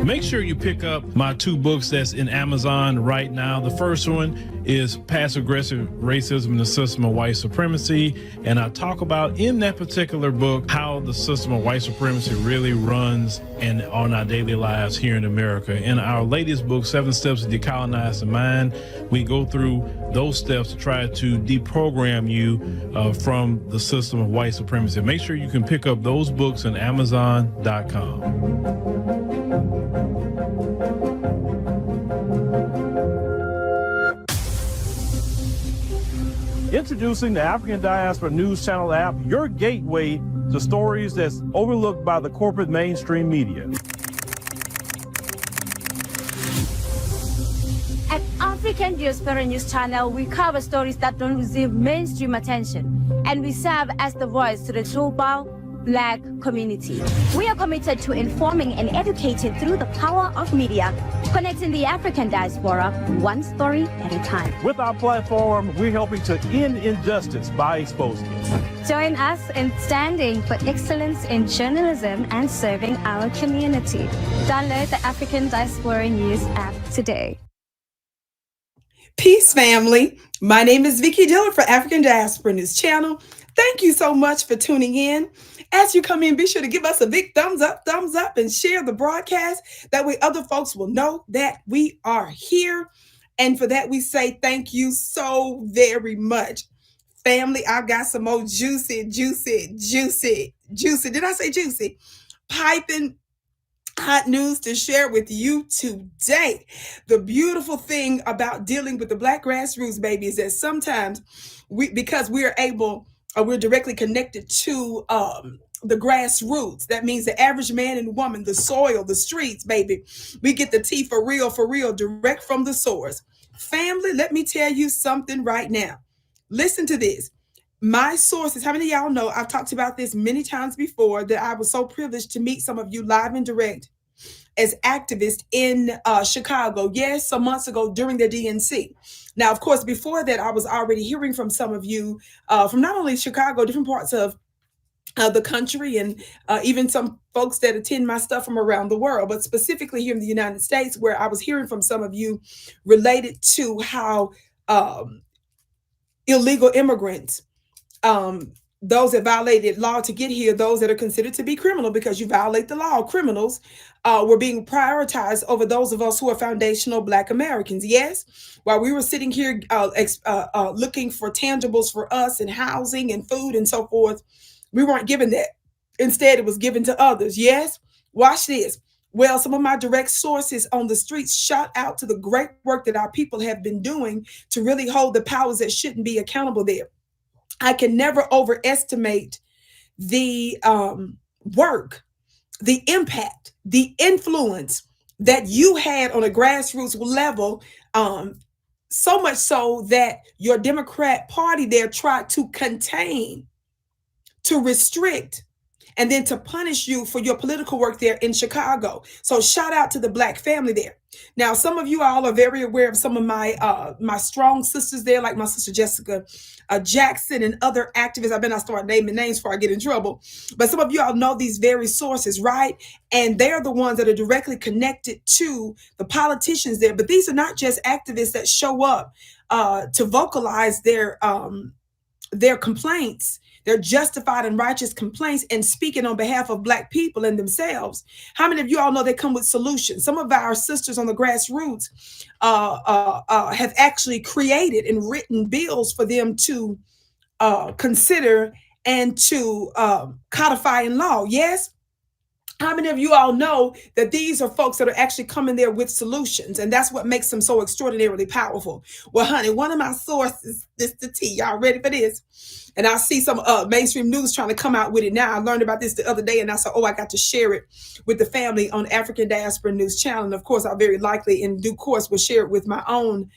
Make sure you pick up my 2 books that's in Amazon right now. The first one is Passive-Aggressive Racism and the System of White Supremacy. And I talk about in that particular book how the system of white supremacy really runs on our daily lives here in America. In our latest book, 7 Steps to Decolonize the Mind, we go through those steps to try to deprogram you from the system of white supremacy. Make sure you can pick up those books on Amazon.com. Introducing the African Diaspora News Channel app, your gateway to stories that's overlooked by the corporate mainstream media. At African Diaspora News Channel, we cover stories that don't receive mainstream attention, and we serve as the voice to the global Black community. We are committed to informing and educating through the power of media, connecting the African diaspora one story at a time. With our platform, we're helping to end injustice by exposing it. Join us in standing for excellence in journalism and serving our community. Download the African Diaspora News app today. Peace, family. My name is Vicki Dillard for African Diaspora News Channel. Thank you so much for tuning in. As you come in, be sure to give us a big thumbs up, and share the broadcast. That way other folks will know that we are here. And for that, we say thank you so very much. Family, I've got some more juicy. Did I say juicy? Piping hot news to share with you today. The beautiful thing about dealing with the Black grassroots, baby, is that sometimes because we're directly connected to the grassroots. That means the average man and woman, the soil, the streets, baby. We get the tea for real, direct from the source. Family, let me tell you something right now. Listen to this. My sources, how many of y'all know, I've talked about this many times before, that I was so privileged to meet some of you live and direct as activists in Chicago, yes, some months ago during the DNC. Now, of course, before that, I was already hearing from some of you from not only Chicago, different parts of the country, and even some folks that attend my stuff from around the world, but specifically here in the United States, where I was hearing from some of you related to how illegal immigrants, those that violated law to get here, those that are considered to be criminal because you violate the law, criminals, were being prioritized over those of us who are foundational Black Americans. Yes, while we were sitting here looking for tangibles for us and housing and food and so forth, we weren't given that. Instead, it was given to others. Yes, watch this. Well, some of my direct sources on the streets shout out to the great work that our people have been doing to really hold the powers that shouldn't be accountable there. I can never overestimate the work, the impact, the influence that you had on a grassroots level, so much so that your Democrat Party there tried to contain, to restrict, and then to punish you for your political work there in Chicago. So shout out to the Black family there. Now, some of you all are very aware of some of my my strong sisters there, like my sister Jessica Jackson and other activists. I better not start naming names before I get in trouble. But some of you all know these very sources, right? And they're the ones that are directly connected to the politicians there. But these are not just activists that show up to vocalize their complaints, their justified and righteous complaints, and speaking on behalf of Black people and themselves. How many of you all know they come with solutions? Some of our sisters on the grassroots have actually created and written bills for them to consider and to codify in law. Yes? How many of you all know that these are folks that are actually coming there with solutions? And that's what makes them so extraordinarily powerful. Well, honey, one of my sources, this the tea. Y'all ready for this? And I see some mainstream news trying to come out with it now. I learned about this the other day, and I said, oh, I got to share it with the family on African Diaspora News Channel. And of course, I very likely in due course will share it with my own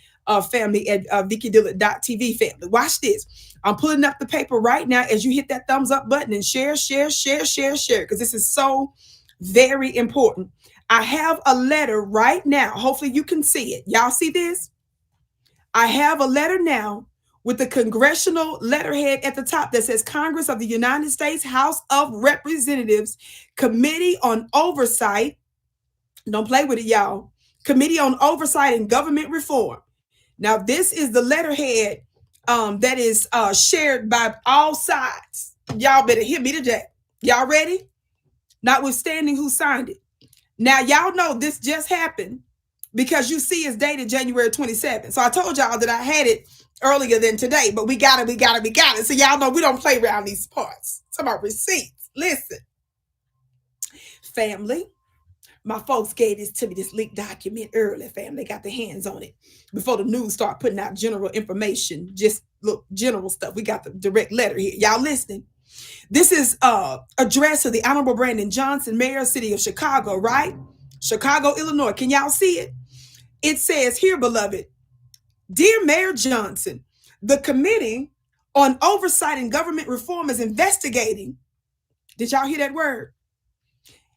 family at VickiDillard.tv family. Watch this. I'm pulling up the paper right now as you hit that thumbs up button and share, because this is so very important. I have a letter right now. Hopefully you can see it. Y'all see this? I have a letter now with the congressional letterhead at the top that says Congress of the United States, House of Representatives, Committee on Oversight, Don't play with it, y'all. Committee on Oversight and Government Reform. Now, this is the letterhead that is shared by all sides. Y'all better hear me today. Y'all ready? Notwithstanding who signed it. Now, y'all know this just happened because you see it's dated January 27th. So I told y'all that I had it earlier than today, but we got it. So y'all know we don't play around these parts. It's about receipts. Listen, family, my folks gave this to me, this leaked document early, family. Got their hands on it before the news start putting out general information, just look, general stuff. We got the direct letter here. Y'all listening? This is addressed to the Honorable Brandon Johnson, Mayor of the City of Chicago, right? Chicago, Illinois. Can y'all see it? It says here, beloved, Dear Mayor Johnson, the Committee on Oversight and Government Reform is investigating. Did y'all hear that word?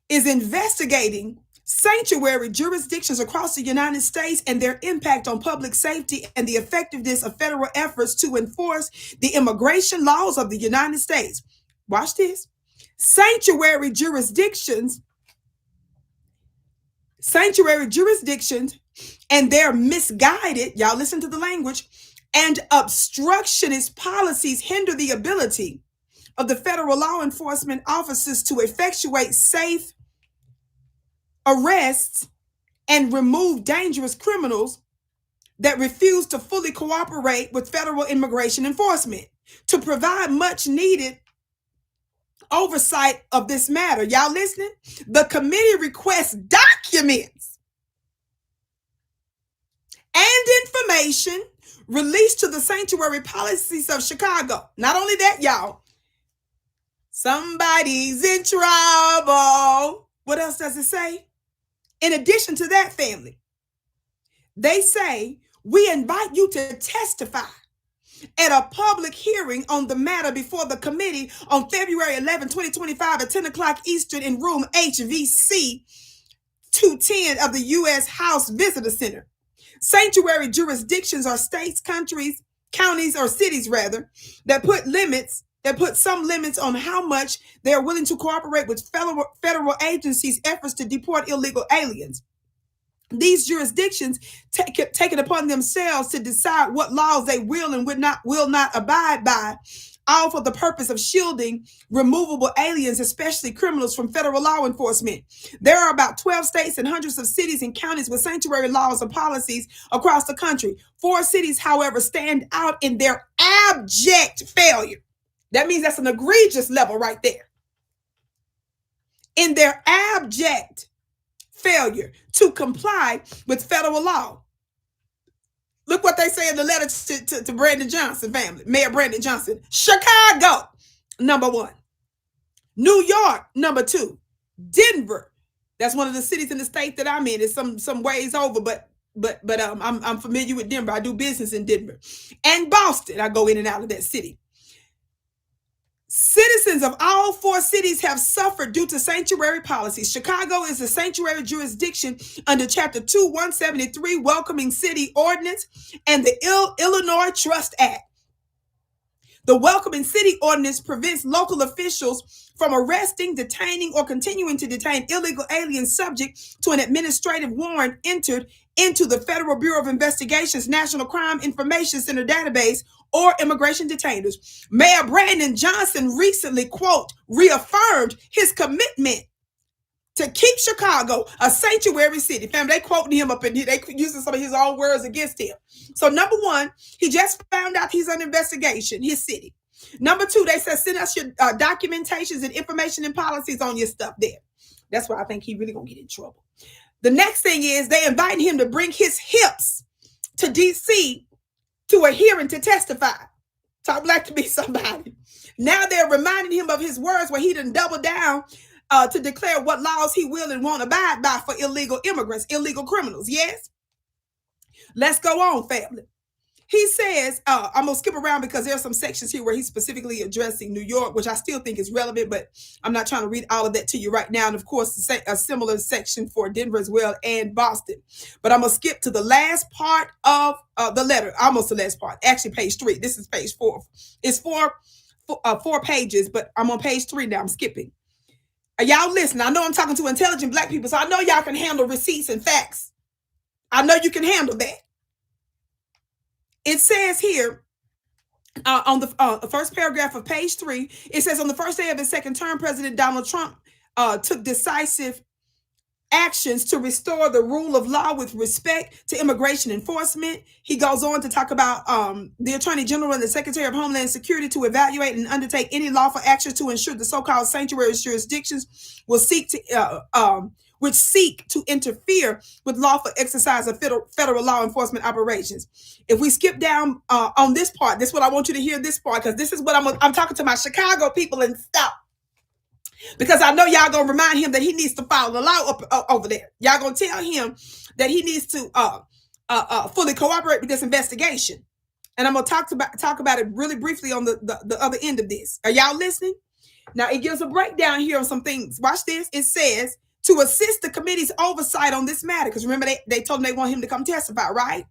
Is investigating sanctuary jurisdictions across the United States and their impact on public safety and the effectiveness of federal efforts to enforce the immigration laws of the United States. Watch this. Sanctuary jurisdictions and their misguided, y'all listen to the language, and obstructionist policies hinder the ability of the federal law enforcement officers to effectuate safe arrests and remove dangerous criminals that refuse to fully cooperate with federal immigration enforcement. To provide much needed oversight of this matter, y'all listening? The committee requests documents and information released to the sanctuary policies of Chicago. Not only that, y'all, somebody's in trouble. What else does it say? In addition to that, family, they say, we invite you to testify at a public hearing on the matter before the committee on February 11, 2025 at 10 o'clock Eastern in room HVC 210 of the U.S. House Visitor Center. Sanctuary jurisdictions are states, countries, counties, or cities, rather, that put some limits on how much they are willing to cooperate with federal agencies' efforts to deport illegal aliens. These jurisdictions take it upon themselves to decide what laws they will and will not abide by, all for the purpose of shielding removable aliens, especially criminals, from federal law enforcement. There are about 12 states and hundreds of cities and counties with sanctuary laws and policies across the country. 4 cities, however, stand out in their abject failure. That means that's an egregious level right there. In their abject failure to comply with federal law. Look what they say in the letter to Brandon Johnson family, Mayor Brandon Johnson. Chicago, number 1. New York, number 2. Denver, that's one of the cities in the state that I'm in. It's some ways over, but I'm familiar with Denver. I do business in Denver. And Boston, I go in and out of that city. Citizens of all 4 cities have suffered due to sanctuary policies. Chicago is a sanctuary jurisdiction under Chapter 2173 Welcoming City Ordinance and the Illinois Trust Act. The Welcoming City Ordinance prevents local officials from arresting, detaining, or continuing to detain illegal aliens subject to an administrative warrant entered into the Federal Bureau of Investigation's National Crime Information Center database or immigration detainers. Mayor Brandon Johnson recently, quote, reaffirmed his commitment to keep Chicago a sanctuary city. Family, they quoting him up in here. They using some of his own words against him. So number 1, he just found out he's under investigation, his city. Number 2, they said, send us your documentations and information and policies on your stuff there. That's why I think he really gonna get in trouble. The next thing is they invited him to bring his hips to DC to a hearing to testify. Talk like to be somebody. Now they're reminding him of his words where he done double down to declare what laws he will and won't abide by for illegal immigrants, illegal criminals. Yes? Let's go on, family. He says, I'm going to skip around because there are some sections here where he's specifically addressing New York, which I still think is relevant, but I'm not trying to read all of that to you right now. And of course, a similar section for Denver as well and Boston. But I'm going to skip to the last part of the letter, almost the last part, actually page 3. This is page 4. It's four pages, but I'm on page 3 now. I'm skipping. Are y'all listening? I know I'm talking to intelligent black people, so I know y'all can handle receipts and facts. I know you can handle that. It says here on the first paragraph of page 3, it says on the first day of his second term, President Donald Trump took decisive actions to restore the rule of law with respect to immigration enforcement. He goes on to talk about the Attorney General and the Secretary of Homeland Security to evaluate and undertake any lawful action to ensure the so-called sanctuary jurisdictions will seek to interfere with lawful exercise of federal law enforcement operations. If we skip down on this part, this is what I want you to hear this part, because this is what I'm talking to my Chicago people and stop. Because I know y'all gonna remind him that he needs to follow the law up over there. Y'all gonna tell him that he needs to fully cooperate with this investigation. And I'm gonna talk about it really briefly on the other end of this. Are y'all listening? Now it gives a breakdown here on some things. Watch this. It says to assist the committee's oversight on this matter, because remember they told him they want him to come testify, right?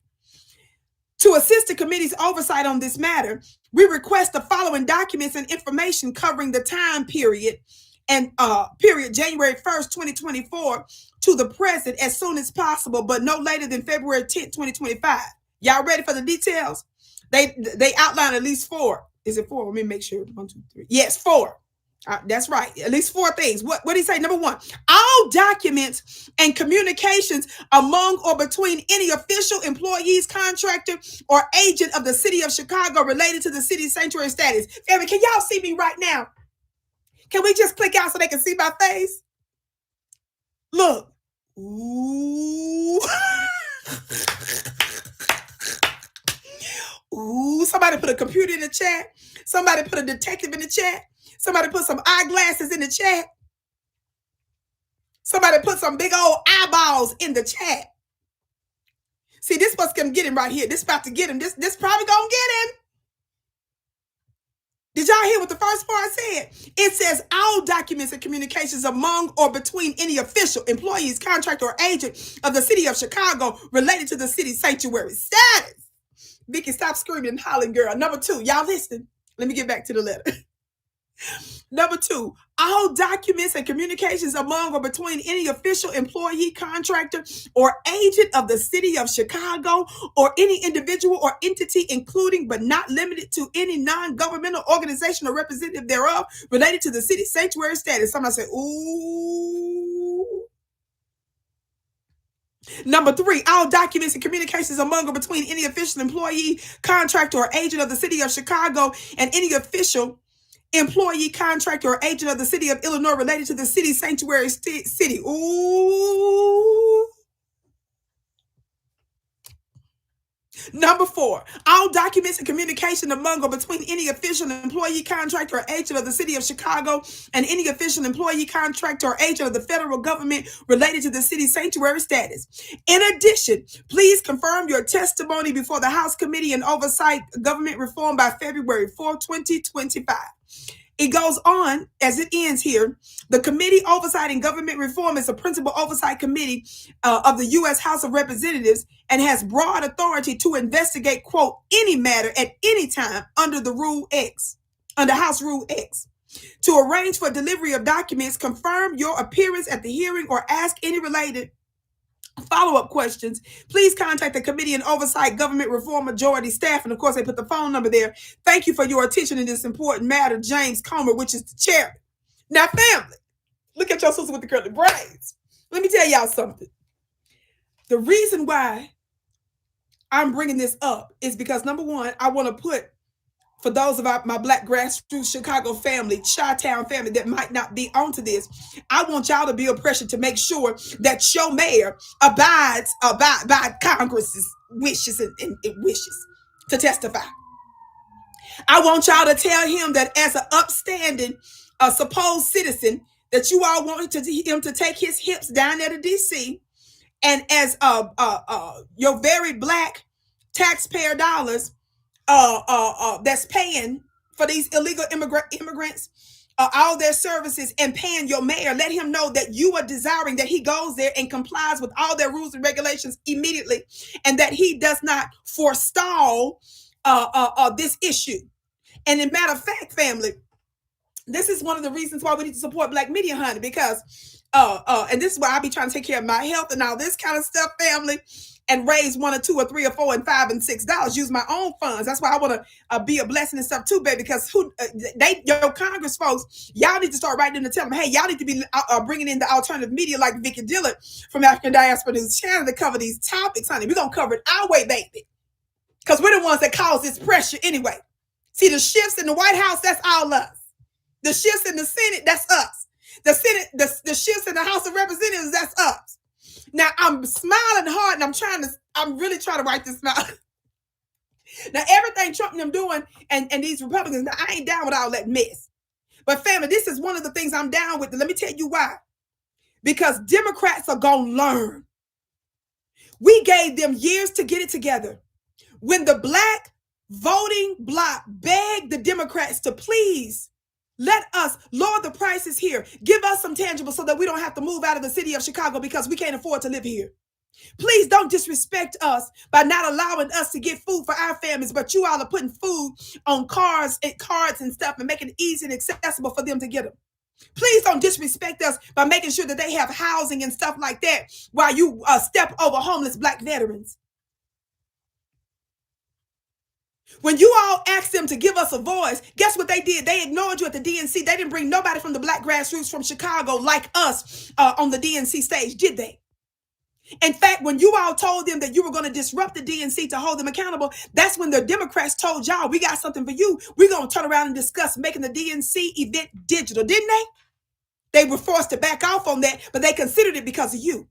To assist the committee's oversight on this matter, we request the following documents and information covering the time period and period January 1st, 2024 to the present as soon as possible, but no later than February 10th, 2025. Y'all ready for the details? They outline at least 4. Is it 4? Let me make sure. 1, 2, 3. Yes, 4. That's right. At least 4 things. What did he say? Number 1, all documents and communications among or between any official, employees, contractor, or agent of the city of Chicago related to the city's sanctuary status. Family, can y'all see me right now? Can we just click out so they can see my face? Look. Ooh. Ooh, somebody put a computer in the chat. Somebody put a detective in the chat. Somebody put some eyeglasses in the chat. Somebody put some big old eyeballs in the chat. See, this what's gonna get him right here. This about to get him. This probably gonna get him. Did y'all hear what the first part said? It says all documents and communications among or between any official, employees, contractor, or agent of the city of Chicago related to the city's sanctuary status. Vicki, stop screaming and hollering, girl. Number 2, y'all listen. Let me get back to the letter. Number 2, all documents and communications among or between any official, employee, contractor, or agent of the city of Chicago or any individual or entity, including but not limited to any non-governmental organization or representative thereof, related to the city's sanctuary status. Somebody say, ooh. Number 3, all documents and communications among or between any official, employee, contractor, or agent of the city of Chicago and any official, employee, contractor, or agent of the city of Illinois related to the city's sanctuary city. Ooh. Number 4, all documents and communication among or between any official, employee, contractor, or agent of the city of Chicago and any official, employee, contractor, or agent of the federal government related to the city's sanctuary status. In addition, please confirm your testimony before the House Committee on Oversight Government Reform by February 4, 2025. It goes on as it ends here. The Committee Oversight and Government Reform is a principal oversight committee of the U.S. House of Representatives and has broad authority to investigate, quote, any matter at any time under House Rule X. To arrange for delivery of documents, confirm your appearance at the hearing, or ask any related follow-up questions, please contact the Committee on Oversight Government Reform Majority Staff. And of course, they put the phone number there. Thank you for your attention in this important matter, James Comer, which is the chairman. Now, family, look at your sister with the curly braids. Let me tell y'all something. The reason why I'm bringing this up is because, number 1, I want to put, for those of my Black grassroots Chicago family, Chi-Town family that might not be onto this, I want y'all to be a pressure to make sure that your mayor abides by Congress's wishes and wishes to testify. I want y'all to tell him that as an upstanding, supposed citizen, that you all want him to take his hips down there to D.C. and as your very Black taxpayer dollars that's paying for these illegal immigrants all their services and paying your mayor, let him know that you are desiring that he goes there and complies with all their rules and regulations immediately, and that he does not forestall this issue. And in matter of fact, family, This is one of the reasons why we need to support Black media, honey, because and this is why I be trying to take care of my health and all this kind of stuff, family, and raise $1 or $2 or $3 or $4 and $5 and $6. Use my own funds. That's why I want to be a blessing and stuff too, baby. Because your Congress folks, y'all need to start writing in to tell them, hey, y'all need to be bringing in the alternative media like Vicki Dillard from African Diaspora News Channel to cover these topics, honey. We're gonna cover it our way, baby, because we're the ones that cause this pressure anyway. See, the shifts in the White House, that's all us. The shifts in the Senate, that's us. The Senate, the shifts in the House of Representatives, that's us. Now I'm smiling hard, and I'm really trying to wipe this smile. Now everything Trump and them doing, and these Republicans, now, I ain't down with all that mess. But family, this is one of the things I'm down with. Let me tell you why. Because Democrats are gonna learn. We gave them years to get it together. When the Black voting bloc begged the Democrats to please let us lower the prices here. Give us some tangible so that we don't have to move out of the city of Chicago because we can't afford to live here. Please don't disrespect us by not allowing us to get food for our families, but you all are putting food on cards and stuff and making it easy and accessible for them to get them. Please don't disrespect us by making sure that they have housing and stuff like that while you step over homeless Black veterans. When you all asked them to give us a voice, guess what they did? They ignored you at the DNC. They didn't bring nobody from the Black grassroots from Chicago like us on the DNC stage, did they? In fact, when you all told them that you were going to disrupt the DNC to hold them accountable, that's when the Democrats told y'all, we got something for you. We're going to turn around and discuss making the DNC event digital, didn't they? They were forced to back off on that, but they considered it because of you.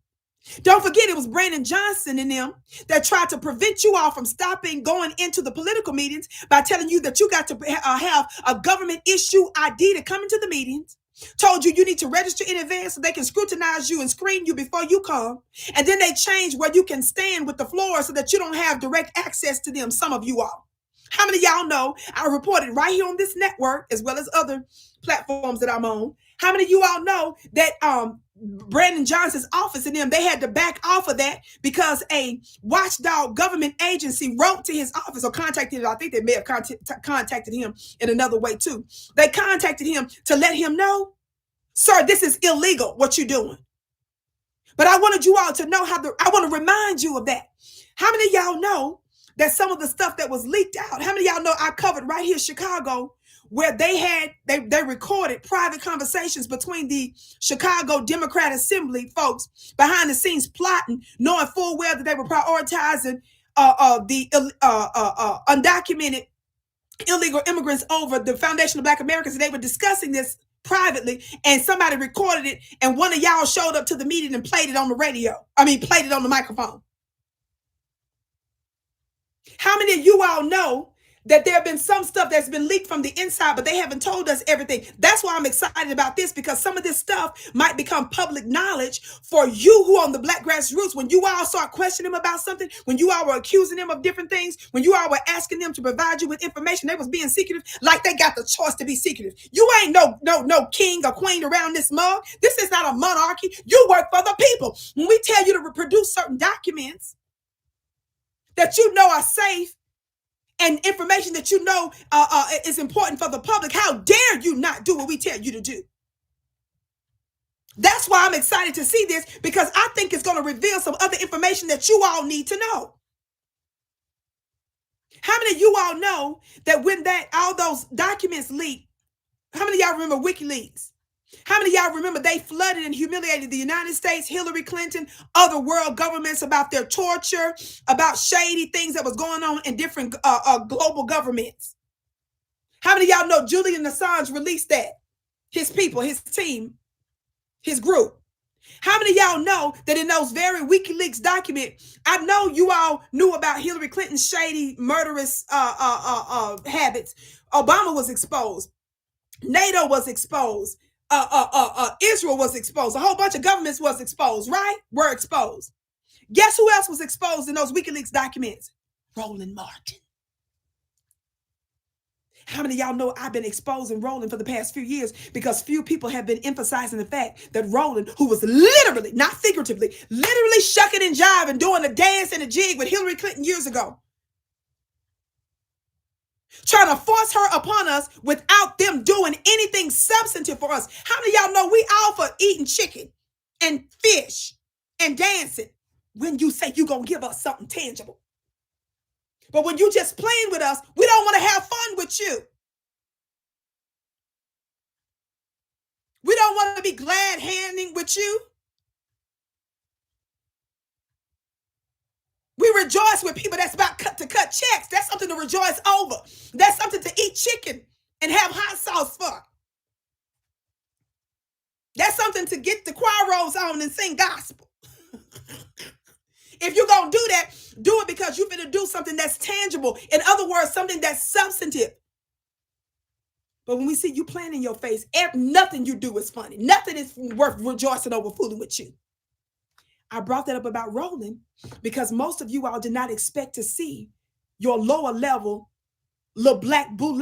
Don't forget, it was Brandon Johnson and them that tried to prevent you all from stopping going into the political meetings by telling you that you got to have a government issue ID to come into the meetings. Told you need to register in advance so they can scrutinize you and screen you before you come. And then they changed where you can stand with the floor so that you don't have direct access to them, some of you all. How many of y'all know, I reported right here on this network as well as other platforms that I'm on. How many of you all know that Brandon Johnson's office and them, they had to back off of that because a watchdog government agency wrote to his office or contacted him. I think they may have contacted him in another way too. They contacted him to let him know, sir, this is illegal, what you're doing. But I wanted you all to know I want to remind you of that. How many of y'all know that some of the stuff that was leaked out, how many of y'all know I covered right here in Chicago, where they recorded private conversations between the Chicago Democrat Assembly folks behind the scenes plotting, knowing full well that they were prioritizing the undocumented illegal immigrants over the Foundation of Black Americans. And they were discussing this privately, and somebody recorded it, and one of y'all showed up to the meeting and played it on the played it on the microphone. How many of you all know that there have been some stuff that's been leaked from the inside, but they haven't told us everything? That's why I'm excited about this, because some of this stuff might become public knowledge for you who on the Black grassroots. When you all start questioning them about something, when you all were accusing them of different things, when you all were asking them to provide you with information, they was being secretive, like they got the choice to be secretive. You ain't no king or queen around this mug. This is not a monarchy. You work for the people. When we tell you to reproduce certain documents that you know are safe, and information that you know is important for the public, how dare you not do what we tell you to do? That's why I'm excited to see this, because I think it's going to reveal some other information that you all need to know. How many of you all know that when all those documents leaked, how many of y'all remember WikiLeaks? How many of y'all remember they flooded and humiliated the United States, Hillary Clinton, other world governments about their torture, about shady things that was going on in different global governments? How many of y'all know Julian Assange released that? His people, his team, his group. How many of y'all know that in those very WikiLeaks documents, I know you all knew about Hillary Clinton's shady, murderous habits. Obama was exposed. NATO was exposed. Israel was exposed. A whole bunch of governments was exposed, right? Were exposed. Guess who else was exposed in those WikiLeaks documents? Roland Martin. How many of y'all know I've been exposing Roland for the past few years, because few people have been emphasizing the fact that Roland, who was literally, not figuratively, literally shucking and jiving, doing a dance and a jig with Hillary Clinton years ago, trying to force her upon us without them doing anything substantive for us. How many of y'all know we all for eating chicken and fish and dancing when you say you're going to give us something tangible? But when you just playing with us, we don't want to have fun with you. We don't want to be glad handing with you. We rejoice with people that's about to cut checks. That's something to rejoice over. That's something to eat chicken and have hot sauce for. That's something to get the choir rolls on and sing gospel. If you're going to do that, do it because you're going to do something that's tangible. In other words, something that's substantive. But when we see you playing in your face, nothing you do is funny. Nothing is worth rejoicing over fooling with you. I brought that up about rolling because most of you all did not expect to see your lower level little black boule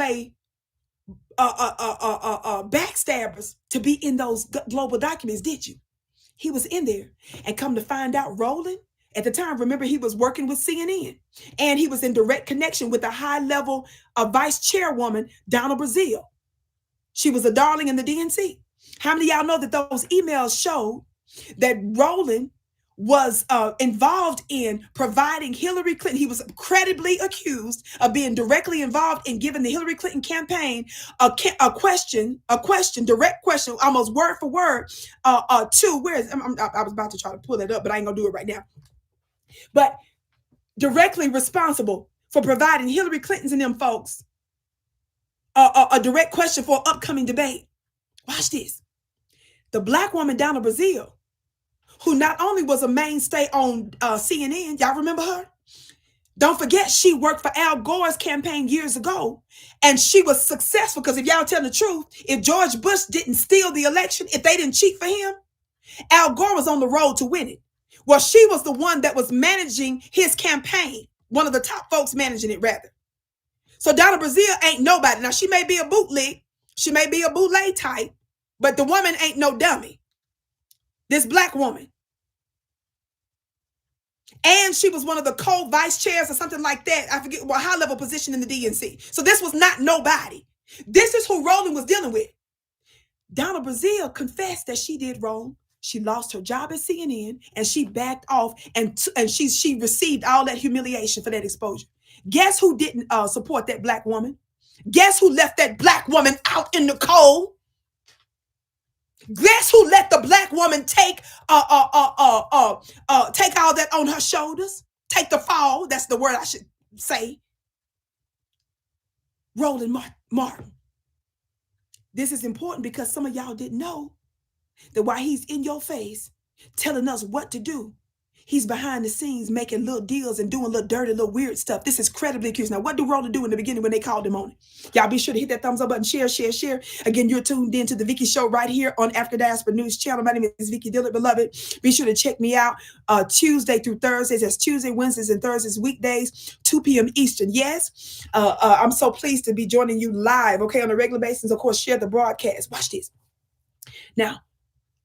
backstabbers to be in those global documents, did you? He was in there, and come to find out, rolling at the time, remember, he was working with CNN, and he was in direct connection with a high level vice chairwoman, Donna Brazile. She was a darling in the DNC. How many of y'all know that those emails showed that Roland was involved in providing Hillary Clinton? He was credibly accused of being directly involved in giving the Hillary Clinton campaign a question, direct question, almost word for word, to, where is, I was about to try to pull it up, but I ain't gonna do it right now. But directly responsible for providing Hillary Clinton's and them folks a direct question for an upcoming debate. Watch this. The black woman, Donna Brazile, who not only was a mainstay on CNN, y'all remember her? Don't forget, she worked for Al Gore's campaign years ago, and she was successful because if y'all tell the truth, if George Bush didn't steal the election, if they didn't cheat for him, Al Gore was on the road to win it. Well, she was the one that was managing his campaign, one of the top folks managing it, rather. So Donna Brazile ain't nobody. Now, she may be a bootleg, she may be a bootleg type, but the woman ain't no dummy. This black woman. And she was one of the co-vice chairs or something like that. I forget what high-level position in the DNC. So this was not nobody. This is who Roland was dealing with. Donna Brazile confessed that she did wrong. She lost her job at CNN and she backed off, and she received all that humiliation for that exposure. Guess who didn't support that black woman? Guess who left that black woman out in the cold? Guess who let the black woman take all that on her shoulders? Take the fall. That's the word I should say. Roland Martin. This is important because some of y'all didn't know that while he's in your face telling us what to do, he's behind the scenes making little deals and doing little dirty, little weird stuff. This is credibly accused. Now, what do Roland do in the beginning when they called him on it? Y'all be sure to hit that thumbs up button, share. Again, you're tuned in to the Vicki Show right here on Africa Diaspora News Channel. My name is Vicki Dillard, beloved. Be sure to check me out Tuesday through Thursdays. That's Tuesday, Wednesdays, and Thursdays, weekdays, 2 p.m. Eastern. Yes, I'm so pleased to be joining you live, okay, on a regular basis. Of course, share the broadcast. Watch this. Now,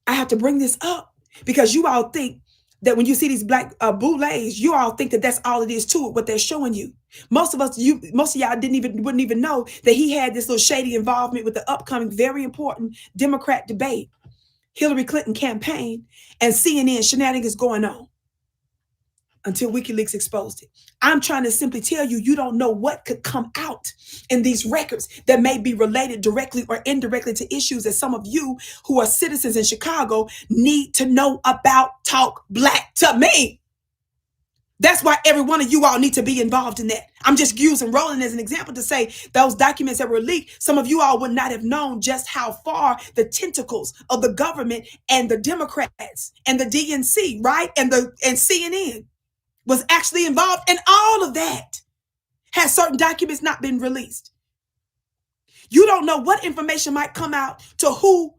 I have to bring this up because you all think that when you see these black boulets, you all think that that's all it is to it, what they're showing you. Most of y'all wouldn't even know that he had this little shady involvement with the upcoming, very important Democrat debate, Hillary Clinton campaign, and CNN shenanigans going on until WikiLeaks exposed it. I'm trying to simply tell you, you don't know what could come out in these records that may be related directly or indirectly to issues that some of you who are citizens in Chicago need to know about. Talk black to me. That's why every one of you all need to be involved in that. I'm just using Roland as an example to say those documents that were leaked, some of you all would not have known just how far the tentacles of the government and the Democrats and the DNC, right? And CNN was actually involved in all of that. Had certain documents not been released. You don't know what information might come out to who.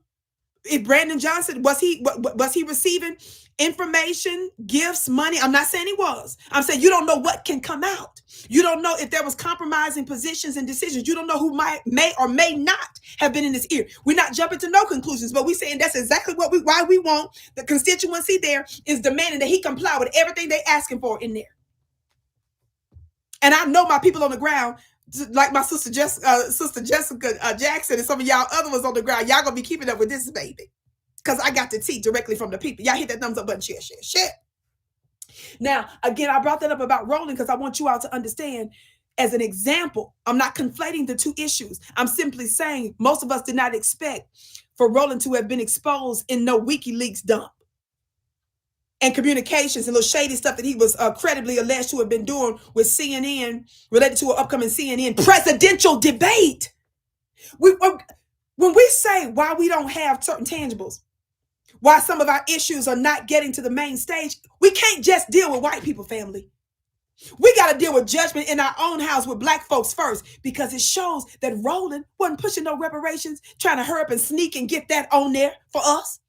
If Brandon Johnson, was he receiving information, gifts, money? I'm not saying he was. I'm saying you don't know what can come out. You don't know if there was compromising positions and decisions. You don't know who may or may not have been in his ear. We're not jumping to no conclusions, but we're saying that's exactly why we want the constituency there is demanding that he comply with everything they asking for in there. And I know my people on the ground like my sister Jessica Jackson and some of y'all other ones on the ground, y'all gonna be keeping up with this baby. Because I got the tea directly from the people. Y'all hit that thumbs up button, share. Now, again, I brought that up about rolling because I want you all to understand as an example. I'm not conflating the two issues. I'm simply saying most of us did not expect for Roland to have been exposed in no WikiLeaks dump and communications and little shady stuff that he was credibly alleged to have been doing with CNN related to an upcoming CNN presidential debate. When we say why we don't have certain tangibles, why some of our issues are not getting to the main stage, we can't just deal with white people, family. We got to deal with judgment in our own house with black folks first, because it shows that Roland wasn't pushing no reparations, trying to hurry up and sneak and get that on there for us.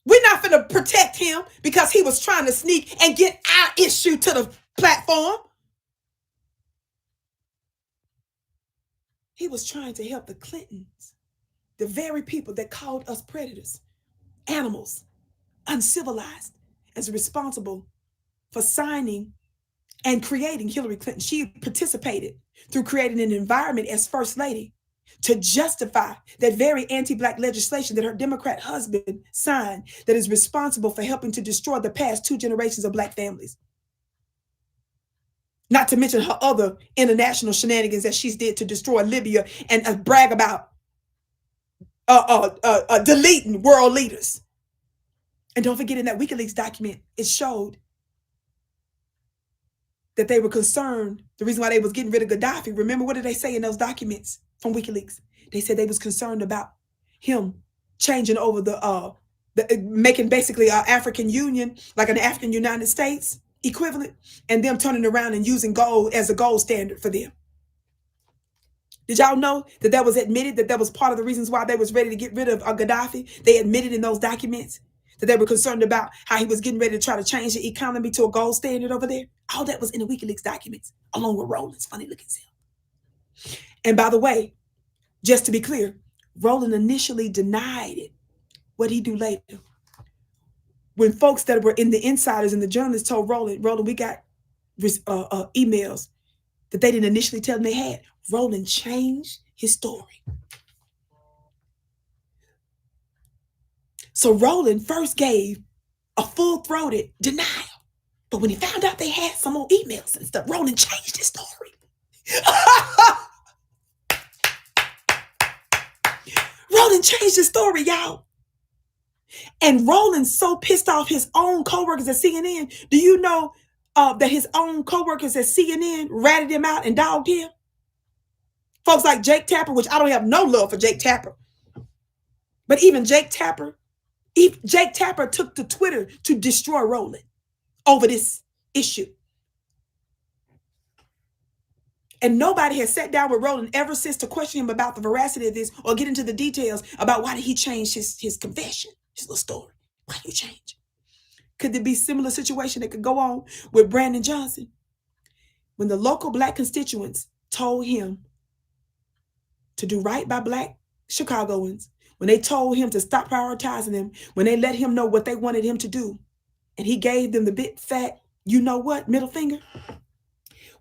We're not going to protect him because he was trying to sneak and get our issue to the platform. He was trying to help the Clintons, the very people that called us predators, animals, uncivilized, as responsible for signing and creating Hillary Clinton. She participated through creating an environment as First Lady to justify that very anti-Black legislation that her Democrat husband signed that is responsible for helping to destroy the past 2 generations of Black families. Not to mention her other international shenanigans that she's did to destroy Libya and brag about deleting world leaders. And don't forget, in that WikiLeaks document, it showed that they were concerned. The reason why they was getting rid of Gaddafi, remember, what did they say in those documents from WikiLeaks? They said they was concerned about him changing over making basically an African Union, like an African United States equivalent, and them turning around and using gold as a gold standard for them. Did y'all know that that was admitted, that was part of the reasons why they was ready to get rid of Gaddafi? They admitted in those documents that they were concerned about how he was getting ready to try to change the economy to a gold standard over there. All that was in the WikiLeaks documents, along with Roland's funny looking self. And by the way, just to be clear, Roland initially denied it. What'd he do later? When folks that were in the insiders and the journalists told Roland, we got emails that they didn't initially tell them they had, Roland changed his story. So Roland first gave a full-throated denial. But when he found out they had some more emails and stuff, Roland changed his story. Roland changed his story, y'all. And Roland's so pissed off his own co-workers at CNN. Do you know that his own co-workers at CNN ratted him out and dogged him? Folks like Jake Tapper, which I don't have no love for Jake Tapper. But even Jake Tapper took to Twitter to destroy Roland over this issue. And nobody has sat down with Roland ever since to question him about the veracity of this or get into the details about why did he change his confession, his little story. Why you change? Could there be similar situation that could go on with Brandon Johnson? When the local Black constituents told him to do right by Black Chicagoans, when they told him to stop prioritizing them, when they let him know what they wanted him to do, and he gave them the big fat, you know what, middle finger.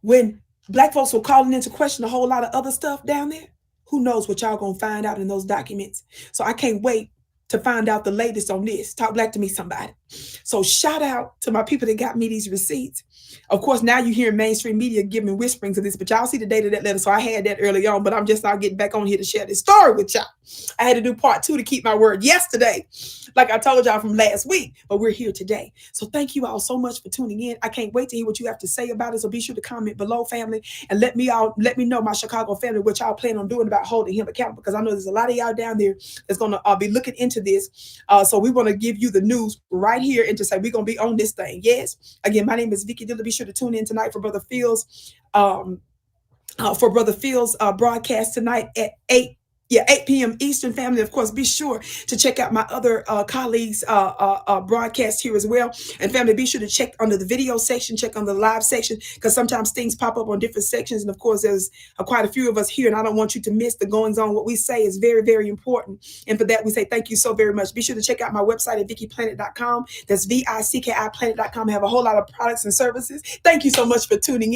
When Black folks were calling into question a whole lot of other stuff down there, who knows what y'all gonna find out in those documents. So I can't wait to find out the latest on this. Talk black to me, somebody. So shout out to my people that got me these receipts. Of course, now you hear mainstream media giving whisperings of this, but y'all see the date of that letter. So I had that early on, but I'm just now getting back on here to share this story with y'all. I had to do part 2 to keep my word yesterday, like I told y'all from last week, but we're here today. So thank you all so much for tuning in. I can't wait to hear what you have to say about it. So be sure to comment below, family, and let me know, my Chicago family, what y'all plan on doing about holding him accountable, because I know there's a lot of y'all down there that's going to be looking into this. So we want to give you the news right here and to say we're going to be on this thing. Yes. Again, my name is Vicki Dillard. Be sure to tune in tonight for Brother Phil's broadcast tonight at 8 p.m. Eastern, family. Of course, be sure to check out my other colleagues' broadcast here as well. And family, be sure to check under the video section, check on the live section, because sometimes things pop up on different sections. And of course, there's quite a few of us here, and I don't want you to miss the goings on. What we say is very, very important. And for that, we say thank you so very much. Be sure to check out my website at VickiPlanet.com. That's VICKI Planet.com. I have a whole lot of products and services. Thank you so much for tuning in.